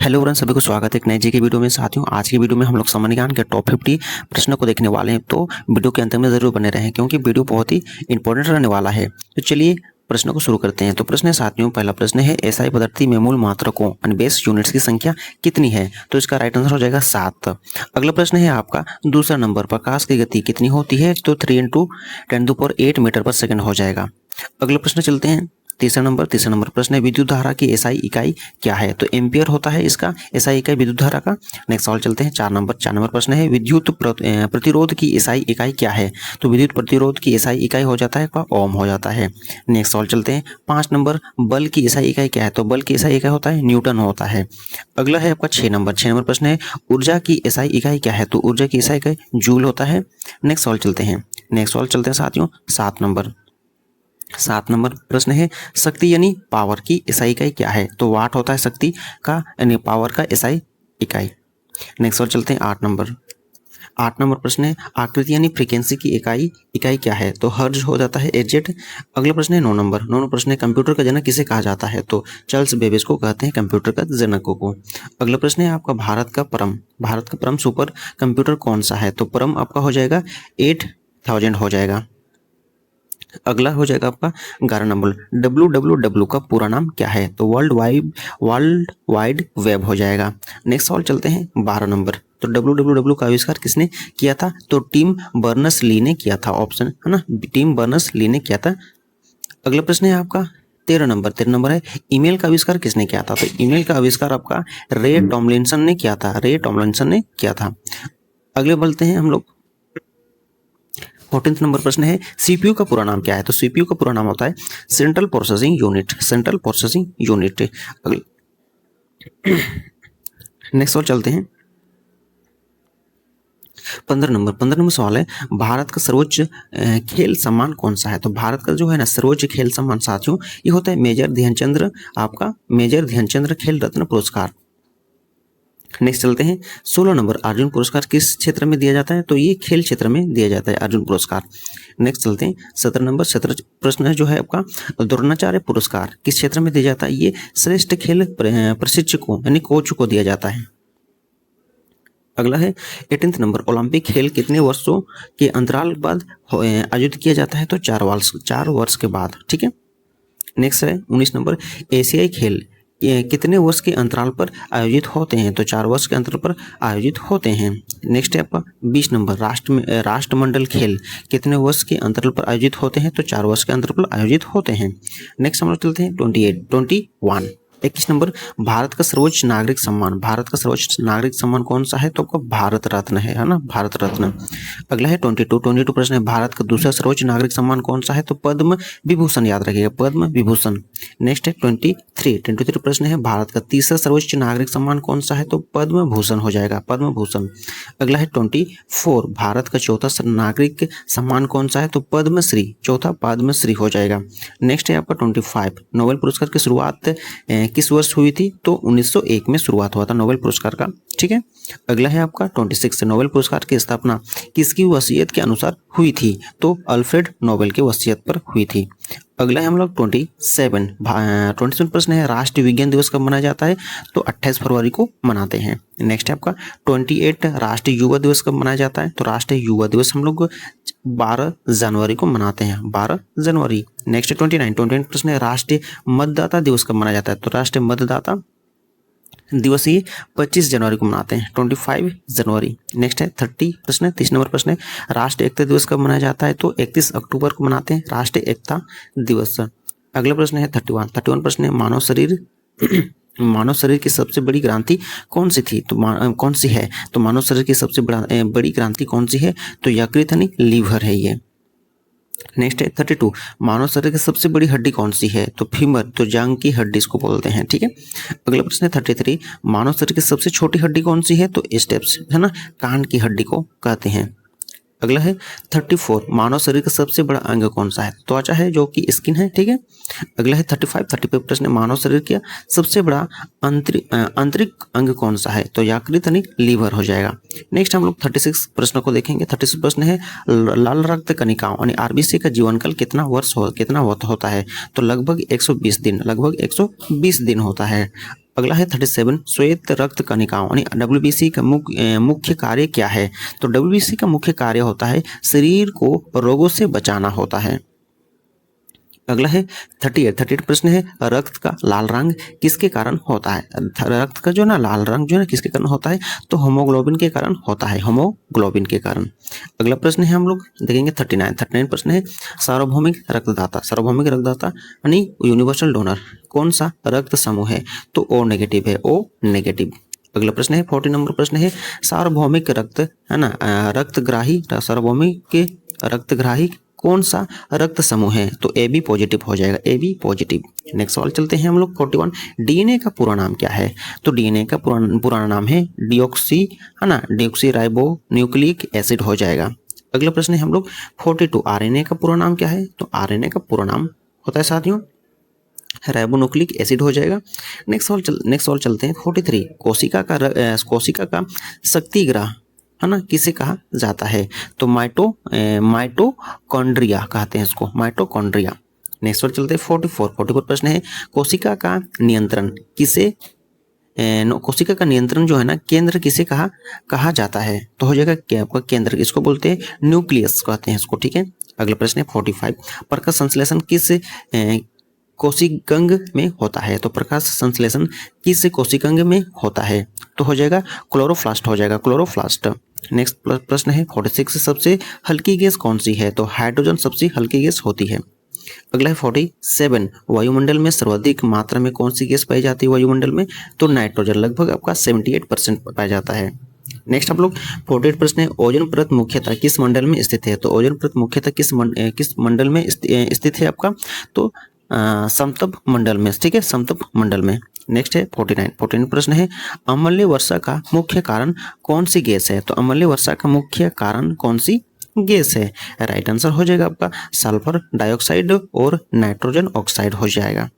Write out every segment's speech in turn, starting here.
Hello friends, सभी को स्वागत है एक नए जी के वीडियो में। साथियों, आज की वीडियो में हम लोग सामान्य ज्ञान के टॉप 50 प्रश्नों को देखने वाले हैं, तो वीडियो के अंत में जरूर बने रहें क्योंकि वीडियो बहुत ही इंपॉर्टेंट रहने वाला है। तो चलिए प्रश्नों को शुरू करते हैं। तो प्रश्न है साथियों, पहला प्रश्न है एसआई पद्धति में मूल मात्रकों यानी बेस यूनिट्स की संख्या कितनी है? तो इसका राइट आंसर हो जाएगा 7। अगला प्रश्न है आपका दूसरा नंबर, प्रकाश की गति कितनी होती है? तो 3 × 10⁻8 मीटर पर सेकंड हो जाएगा। अगला प्रश्न चलते हैं तीसरा नंबर प्रश्न है विद्युत धारा की एसआई इकाई क्या है? तो एम्पियर होता है इसका एसआई इकाई विद्युत धारा का। नेक्स्ट सवाल चलते हैं 4 नंबर प्रश्न है विद्युत प्रतिरोध की एसआई इकाई क्या है? तो विद्युत प्रतिरोध की एसआई इकाई हो जाता है आपका ओम हो जाता है। नेक्स्ट सवाल चलते हैं 5 नंबर, बल की एसआई इकाई क्या है? तो बल की एसआई इकाई होता है न्यूटन होता है। अगला है आपका 6 नंबर प्रश्न है ऊर्जा की एसआई इकाई क्या है? तो ऊर्जा की एसआई इकाई जूल होता है। नेक्स्ट सवाल चलते हैं साथियों 7 नंबर प्रश्न है शक्ति यानी पावर की एसआई इकाई क्या है? तो वाट होता है शक्ति का यानी पावर का एसआई इकाई। नेक्स्ट और चलते हैं 8 नंबर प्रश्न है आकृति यानी फ्रीक्वेंसी की इकाई क्या है? तो हर्ट्ज हो जाता है एजेट। अगला प्रश्न है 9 नंबर प्रश्न है कंप्यूटर का जनक किसे कहा जाता है? तो चार्ल्स बेबेज को कहते हैं कंप्यूटर का जनक को। अगला प्रश्न है आपका भारत का परम सुपर कंप्यूटर कौन सा है? तो परम आपका हो जाएगा 8000 हो जाएगा। अगला हो जाएगा आपका 11 नंबर, www का पूरा नाम क्या है? तो वर्ल्ड वाइड वेब हो जाएगा। नेक्स्ट सवाल चलते हैं 12 नंबर, तो www का आविष्कार किसने किया था? तो टिम बर्नर्स-ली ने किया था, ऑप्शन है ना, टिम बर्नर्स-ली ने किया था। अगला प्रश्न है आपका 13 नंबर है ईमेल का आविष्कार किसने किया था? तो ईमेल का आविष्कार आपका रे टॉमलिंसन ने किया था। अगले बोलते हैं हम लोग 14 नंबर प्रश्न है सीपीयू का पूरा नाम क्या है? तो सीपीयू का पूरा नाम होता है सेंट्रल प्रोसेसिंग यूनिट। नेक्स्ट और चलते हैं 15 नंबर सवाल है भारत का सर्वोच्च खेल सम्मान कौन सा है? तो भारत का जो है ना सर्वोच्च खेल सम्मान साथियों ये होता है मेजर ध्यानचंद्र खेल रत्न पुरस्कार। नेक्स्ट चलते हैं 16 नंबर, अर्जुन पुरस्कार किस क्षेत्र में दिया जाता है? तो ये खेल क्षेत्र में दिया जाता है अर्जुन पुरस्कार। नेक्स्ट चलते हैं 17 प्रश्न है जो है आपका द्रोणाचार्य पुरस्कार किस क्षेत्र में दिया जाता है? ये श्रेष्ठ खेल प्रशिक्षकों यानी कोच को दिया जाता है। अगला है 18 नंबर, ओलंपिक खेल कितने वर्षों के अंतराल बाद आयोजित किया जाता है? तो 4 वर्ष के बाद, ठीक है। नेक्स्ट है 19 नंबर, एशियाई खेल कितने वर्ष के अंतराल पर आयोजित होते हैं? तो 4 वर्ष के अंतराल पर आयोजित होते हैं। नेक्स्ट है आपका 20 नंबर, राष्ट्रमंडल खेल कितने वर्ष के अंतराल पर आयोजित होते हैं? तो 4 वर्ष के अंतराल पर आयोजित होते हैं। नेक्स्ट हम लोग चलते हैं 21 नंबर, भारत का सर्वोच्च नागरिक सम्मान कौन सा है? तो आपका भारत रत्न है ना, भारत रत्न। अगला है 22 प्रश्न है भारत का दूसरा सर्वोच्च नागरिक सम्मान कौन सा है? तो पद्म विभूषण, याद रखिएगा पद्म विभूषण। नेक्स्ट है 23 प्रश्न है भारत का तीसरा सर्वोच्च नागरिक सम्मान कौन सा है? तो पद्म भूषण हो जाएगा, पद्म भूषण। अगला है 24, भारत का चौथा नागरिक सम्मान कौन सा है? तो पद्मश्री, चौथा पद्मश्री हो जाएगा। नेक्स्ट है आपका 25, नोबेल पुरस्कार की शुरुआत किस वर्ष हुई थी? तो 1901 में शुरुआत हुआ था नोबेल पुरस्कार का, ठीक है। अगला है आपका 26, नोबेल पुरस्कार की स्थापना किसकी वसीयत के अनुसार हुई थी? तो अल्फ्रेड नोबेल के वसीयत पर हुई थी। अगला है हम लोग 27 प्रश्न है राष्ट्रीय विज्ञान दिवस कब मनाया जाता है? तो 28 फरवरी को मनाते हैं। नेक्स्ट है आपका 28, राष्ट्रीय युवा दिवस कब मनाया जाता है? तो राष्ट्रीय युवा दिवस हम लोग 12 जनवरी को मनाते हैं, 12 जनवरी। नेक्स्ट 29 प्रश्न है राष्ट्रीय मतदाता दिवस कब मनाया जाता है? तो राष्ट्रीय मतदाता दिवस ये 25 जनवरी को मनाते हैं, 25 जनवरी। नेक्स्ट है 30 नंबर प्रश्न है राष्ट्रीय एकता दिवस कब मनाया जाता है? तो 31 अक्टूबर को मनाते हैं राष्ट्रीय एकता दिवस। अगला प्रश्न है 31 प्रश्न है मानव शरीर की सबसे बड़ी ग्रंथि कौन सी थी? तो कौन सी है? तो मानव शरीर की सबसे बड़ी ग्रंथि कौन सी है? तो यकृत यानी लीवर है ये। नेक्स्ट है 32, मानव शरीर की सबसे बड़ी हड्डी कौन सी है? तो फीमर, तो जांग की हड्डी इसको बोलते हैं, ठीक है। अगला प्रश्न है 33, मानव शरीर की सबसे छोटी हड्डी कौन सी है? तो स्टेप्स है ना, कान की हड्डी को कहते हैं। अगला है 34, मानव शरीर का सबसे बड़ा अंग कौन सा है? त्वचा है जो कि स्किन है, ठीक है। अगला है 35 प्रश्न, मानव शरीर का सबसे बड़ा आंतरिक अंग कौन सा है? तो यकृत यानी लीवर हो जाएगा। नेक्स्ट हम लोग 36 प्रश्नों को देखेंगे। 36 प्रश्न है लाल रक्त कणिकाओं यानी आरबीसी का जीवनकाल कितना होता है? तो लगभग 120 दिन होता है। अगला है 37 श्वेत रक्त कणिकाओं यानी WBC का मुख्य कार्य क्या है? तो WBC का मुख्य कार्य होता है शरीर को रोगों से बचाना होता है। अगला है 38 प्रश्न है रक्त का लाल रंग किसके कारण होता है? रक्त का जो ना लाल रंग जो है किसके कारण होता है? तो होमोग्लोबिन के कारण होता है, होमोग्लोबिन के कारण। अगला प्रश्न है हम लोग देखेंगे 39 प्रश्न है सार्वभौमिक रक्तदाता। सार्वभौमिक रक्तदाता यानी यूनिवर्सल डोनर कौन सा रक्त समूह है? तो O नेगेटिव है, O नेगेटिव। अगला प्रश्न है 40 नंबर प्रश्न है सार्वभौमिक रक्त है ना रक्तग्राही सार्वभौमिक रक्तग्राही कौन सा रक्त समूह है? तो AB पॉजिटिव हो जाएगा, AB पॉजिटिव। नेक्स्ट सवाल चलते हैं हम लोग 41 DNA का पूरा नाम क्या है? तो DNA का पुराना नाम है डिऑक्सी है ना डिऑक्सी राइबो न्यूक्लिक एसिड हो जाएगा। अगला प्रश्न है हम लोग 42 RNA का पूरा नाम क्या है? तो RNA का पूरा नाम होता है साथियों राइबोन्यूक्लिक एसिड हो जाएगा। नेक्स्ट सवाल चलते हैं 43 कोशिका का शक्तिग्रह है ना किसे कहा जाता है? तो माइटोकॉन्ड्रिया कहते हैं इसको, माइटोकॉन्ड्रिया। नेक्स्ट सवाल चलते हैं 44 प्रश्न है कोशिका का नियंत्रण कोशिका का नियंत्रण जो है ना केंद्र किसे कहा जाता है? तो हो जाएगा क्या आपका केंद्र, इसको बोलते हैं न्यूक्लियस कहते हैं इसको, ठीक है। अगला प्रश्न है 45 प्रकाश संश्लेषण किस कोशिकांग में होता है? तो प्रकाश संश्लेषण किस कोशिकांग में होता है? तो हो जाएगा क्लोरोप्लास्ट हो जाएगा, क्लोरोप्लास्ट। नेक्स्ट प्रश्न है 46 सबसे हल्की गैस कौन सी है? तो हाइड्रोजन सबसे हल्की गैस होती है। अगला है 47 वायुमंडल में सर्वाधिक मात्रा में कौन सी गैस पाई जाती है वायुमंडल में? तो नाइट्रोजन, लगभग आपका 78% पाया जाता है। नेक्स्ट आप लोग 48 प्रश्न है ओजोन परत मुख्यतः किस मंडल में स्थित है? तो ओजोन परत मुख्यतः किस मंडल में स्थित है आपका? तो समतल मंडल में, ठीक है, समतल मंडल में। नेक्स्ट है 49 प्रश्न है अम्लीय वर्षा का मुख्य कारण कौन सी गैस है? तो अम्लीय वर्षा का मुख्य कारण कौन सी गैस है? राइट आंसर हो जाएगा आपका सल्फर डाइऑक्साइड और नाइट्रोजन ऑक्साइड हो जाएगा।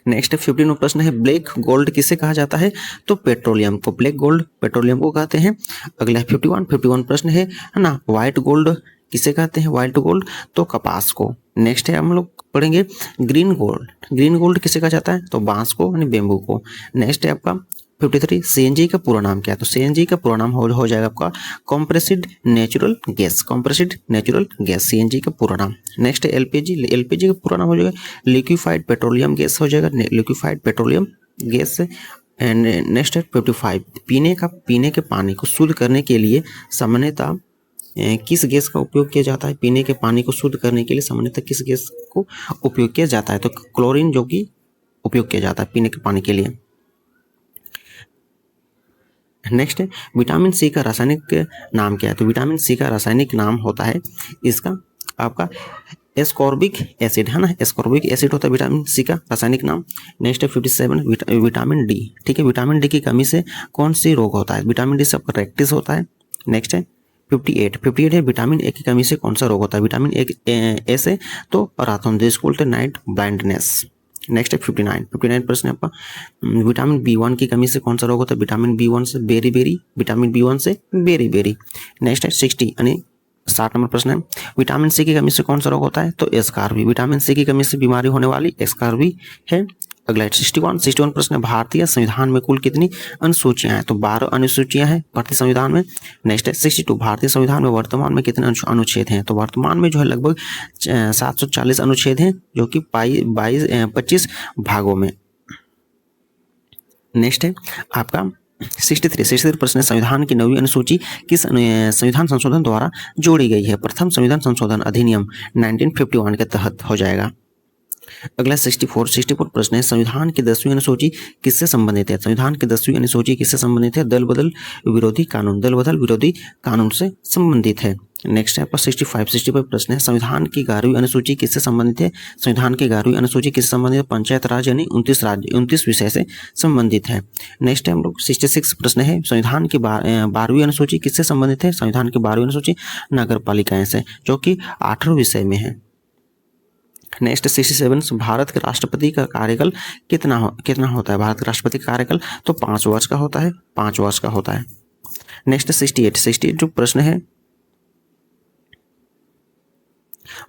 नेक्स्ट 15 प्रश्न है ब्लैक गोल्ड किसे कहा जाता है? तो पेट्रोलियम को, ब्लैक गोल्ड पेट्रोलियम को कहते हैं। अगला 51 प्रश्न है ना व्हाइट गोल्ड किसे कहते हैं? व्हाइट गोल्ड तो कपास को। नेक्स्ट है हम लोग पढ़ेंगे ग्रीन गोल्ड किसे कहा जाता है? तो बांस को यानी बेम्बू को। नेक्स्ट है आपका 53 CNG का पूरा नाम क्या है? तो CNG का पूरा नाम हो जाएगा आपका compressed natural gas, compressed natural gas CNG का पूरा नाम। नेक्स्ट है LPG का पूरा नाम हो जाएगा लिक्विफाइड पेट्रोलियम गैस हो जाएगा, liquefied petroleum gas. And next है 55 पीने के पानी को शुद्ध करने के लिए सामान्यतः किस गैस का उपयोग किया जाता है? पीने के पानी को शुद्ध करने के लिए सामान्यतः किस गैस को उपयोग किया जाता है? तो क्लोरीन जो कि उपयोग किया जाता है पीने के पानी के लिए। नेक्स्ट है विटामिन सी का रासायनिक नाम क्या है? तो विटामिन सी का रासायनिक नाम होता है इसका आपका एस्कॉर्बिक एसिड है ना, एस्कॉर्बिक एसिड होता है विटामिन सी का रासायनिक नाम। नेक्स्ट है 57 विटामिन डी, ठीक है, विटामिन डी की कमी से कौन सी रोग होता है? विटामिन डी से आपका रेक्टिस होता है। नेक्स्ट है 58 है विटामिन ए की कमी से कौन सा रोग होता है? विटामिन ए से तो रातों जिसको बोलते हैं नाइट ब्लाइंडनेस। नेक्स्ट है 59 प्रश्न है आपका विटामिन B1 की कमी से कौन सा रोग होता है? विटामिन B1 से विटामिन B1 से बेरी। नेक्स्ट है 60 नंबर प्रश्न है विटामिन सी की कमी से कौन सा रोग होता है? तो एस्कार्बी, विटामिन सी की कमी से बीमारी होने वाली एस्कार्बी है। अगला 61 प्रश्न है भारतीय संविधान में कुल कितनी अनुसूचियां हैं? तो 12 अनुसूचियां हैं भारतीय संविधान में। नेक्स्ट है 62 भारतीय संविधान में वर्तमान में कितने अनुच्छेद हैं? तो वर्तमान में जो है लगभग 740 अनुच्छेद हैं जो कि 25 भागों में। नेक्स्ट है आपका 63 प्रश्न संविधान की नवी अनुसूची किस संविधान संशोधन द्वारा जोड़ी गई है? प्रथम संविधान संशोधन अधिनियम 1951 के तहत हो जाएगा। अगला 64 प्रश्न है संविधान की 10वीं अनुसूची किससे संबंधित है? संविधान की 10वीं अनुसूची किससे संबंधित है? दल बदल विरोधी कानून से संबंधित है। नेक्स्ट है आपका 65 प्रश्न है संविधान की 11वीं अनुसूची किससे संबंधित है? संविधान की 11वीं अनुसूची किससे संबंधित है? पंचायत राज यानी 29 विषय से संबंधित है। नेक्स्ट है हम लोग 66 प्रश्न है संविधान की 12वीं अनुसूची किससे संबंधित है? संविधान की 12वीं अनुसूची नगर पालिकाएं से जो कि 8वें विषय में है। नेक्स्ट 67 भारत के राष्ट्रपति का कार्यकाल कितना होता है? भारत के राष्ट्रपति का कार्यकाल तो 5 वर्ष का होता है, 5 वर्ष का होता है। नेक्स्ट 68 जो प्रश्न है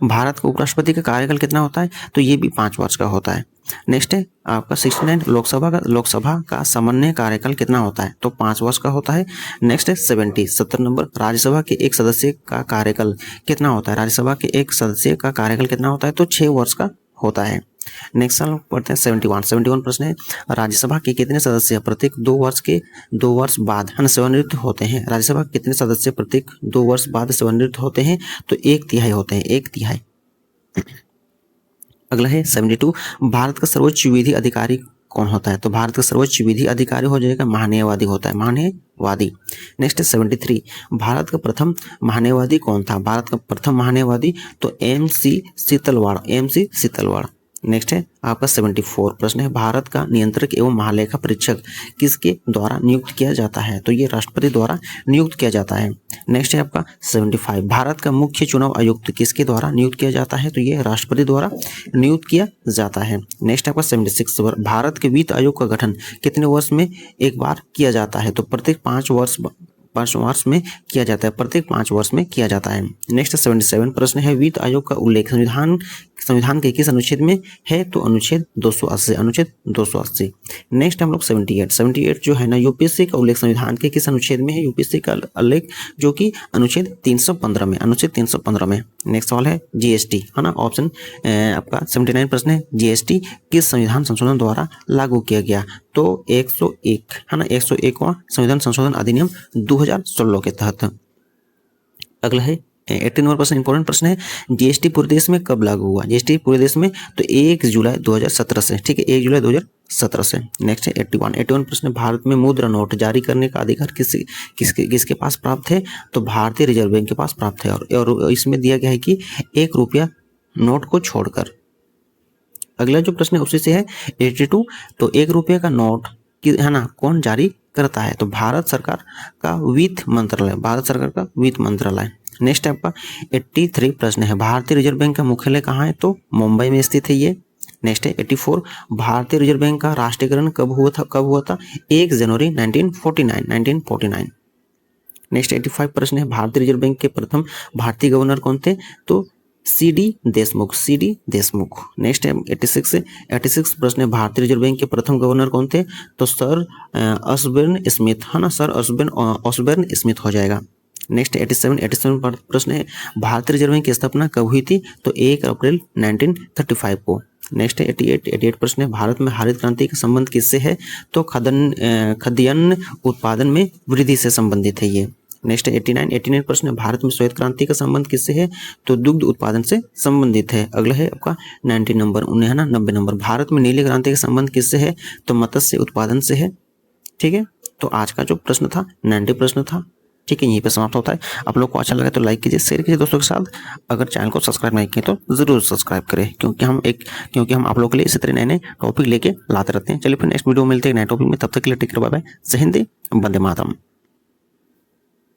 भारत के उपराष्ट्रपति का कार्यकाल कितना होता है, तो ये भी 5 वर्ष का होता है। नेक्स्ट है आपका 69 लोकसभा का सामान्य कार्यकाल कितना होता है, तो 5 वर्ष का होता है। नेक्स्ट है 70 नंबर राज्यसभा के एक सदस्य का कार्यकाल कितना होता है, राज्यसभा के एक सदस्य का कार्यकाल कितना होता है, तो 6 वर्ष का होता है। नेक्स्ट साल पढ़ते हैं 71 प्रश्न है, राज्यसभा के कितने सदस्य प्रत्येक 2 वर्ष बाद है ना सेवानिवृत्त होते हैं, राज्यसभा के कितने सदस्य प्रत्येक 2 वर्ष बाद सेवानिवृत्त होते हैं, तो 1/3 होते हैं, 1/3। अगला है 72 भारत का सर्वोच्च विधि अधिकारी कौन होता है, तो भारत का सर्वोच्च विधि अधिकारी हो जाएगा महान्यायवादी होता है, महान्यायवादी। नेक्स्ट है 73 भारत का प्रथम महान्यायवादी कौन था, भारत का प्रथम महान्यायवादी तो MC सीतलवाड़। नेक्स्ट है आपका 74 प्रश्न है, भारत का नियंत्रक एवं महालेखा परीक्षक किसके द्वारा नियुक्त किया जाता है, तो ये राष्ट्रपति द्वारा नियुक्त किया जाता है। नेक्स्ट है आपका 75 भारत का मुख्य चुनाव आयुक्त किसके द्वारा नियुक्त किया जाता है, तो ये राष्ट्रपति द्वारा नियुक्त किया जाता है। नेक्स्ट आपका 76 भारत के वित्त आयोग का गठन कितने वर्ष में एक बार किया जाता है, तो प्रत्येक 5 वर्ष में किया जाता है, प्रत्येक 5 वर्ष में किया जाता है। नेक्स्ट 77 प्रश्न है, वित्त आयोग का उल्लेख संविधान के किस अनुच्छेद में है, तो अनुच्छेद 280। नेक्स्ट हम लोग 78 जो है ना यूपीएससी का उल्लेख संविधान के किस अनुच्छेद में है, यूपीएससी का उल्लेख जो कि अनुच्छेद 315 में। नेक्स्ट सवाल है जीएसटी है ना, ऑप्शन आपका 79 प्रश्न है, जीएसटी किस संविधान संशोधन द्वारा लागू किया गया, तो 101 है ना, 101वां संविधान संशोधन अधिनियम 2016 के तहत। अगला है 18 नंबर प्रश्न, इंपॉर्टेंट प्रश्न है, जीएसटी पूरे देश में कब लागू हुआ, जीएसटी पूरे देश में तो 1 जुलाई 2017 से, ठीक है 1 जुलाई 2017 से। नेक्स्ट है 81 प्रश्न, भारत में मुद्रा नोट जारी करने का अधिकार किसके पास प्राप्त है, तो भारतीय रिजर्व बैंक के पास प्राप्त है, और इसमें दिया गया है कि 1 रुपया नोट को छोड़कर। अगला जो प्रश्न है उसी से है 82, तो 1 रुपये का नोट है ना कौन जारी करता है, तो भारत सरकार का वित्त मंत्रालय। नेक्स्ट आपका 83 प्रश्न है, भारतीय रिजर्व बैंक का मुख्यालय कहाँ है, तो मुंबई में स्थित है ये। नेक्स्ट है 84, भारतीय रिजर्व बैंक का राष्ट्रीयकरण कब हुआ था 1 जनवरी 1949। नेक्स्ट 85 प्रश्न है, भारतीय रिजर्व बैंक के प्रथम भारतीय गवर्नर कौन थे, तो CD देशमुख। नेक्स्ट है 86 प्रश्न है, भारतीय रिजर्व बैंक के प्रथम गवर्नर कौन थे, तो सर ऑसबर्न स्मिथ है ना, सर ऑसबर्न स्मिथ हो जाएगा। नेक्स्ट 87 प्रश्न है, भारतीय रिजर्व बैंक की स्थापना कब हुई थी, तो 1 अप्रैल 1935 को। नेक्स्ट 88 प्रश्न है, भारत में हरित क्रांति का संबंध किससे है, तो खाद्यान्न उत्पादन में वृद्धि से संबंधित है ये। नेक्स्ट 89 प्रश्न है, भारत में श्वेत क्रांति का संबंध किससे है, तो दुग्ध उत्पादन से संबंधित है। अगला है आपका 90 नंबर, भारत में नीली क्रांति का संबंध किससे है, तो मत्स्य उत्पादन से है। ठीक है, तो आज का जो प्रश्न था 90 प्रश्न था। ठीक है, यहीं पे समाप्त होता है। आप लोग को अच्छा लगा तो लाइक कीजिए, शेयर कीजिए दोस्तों के साथ। अगर चैनल को सब्सक्राइब नहीं किए तो जरूर सब्सक्राइब करें, क्योंकि हम आप लोगों के लिए इसी तरह नए टॉपिक लेके लाते रहते हैं। चलिए फिर नेक्स्ट वीडियो में मिलते हैं नए टॉपिक में, तब तक के लिए टेक केयर, बाय बाय, जय हिंद, वंदे मातरम।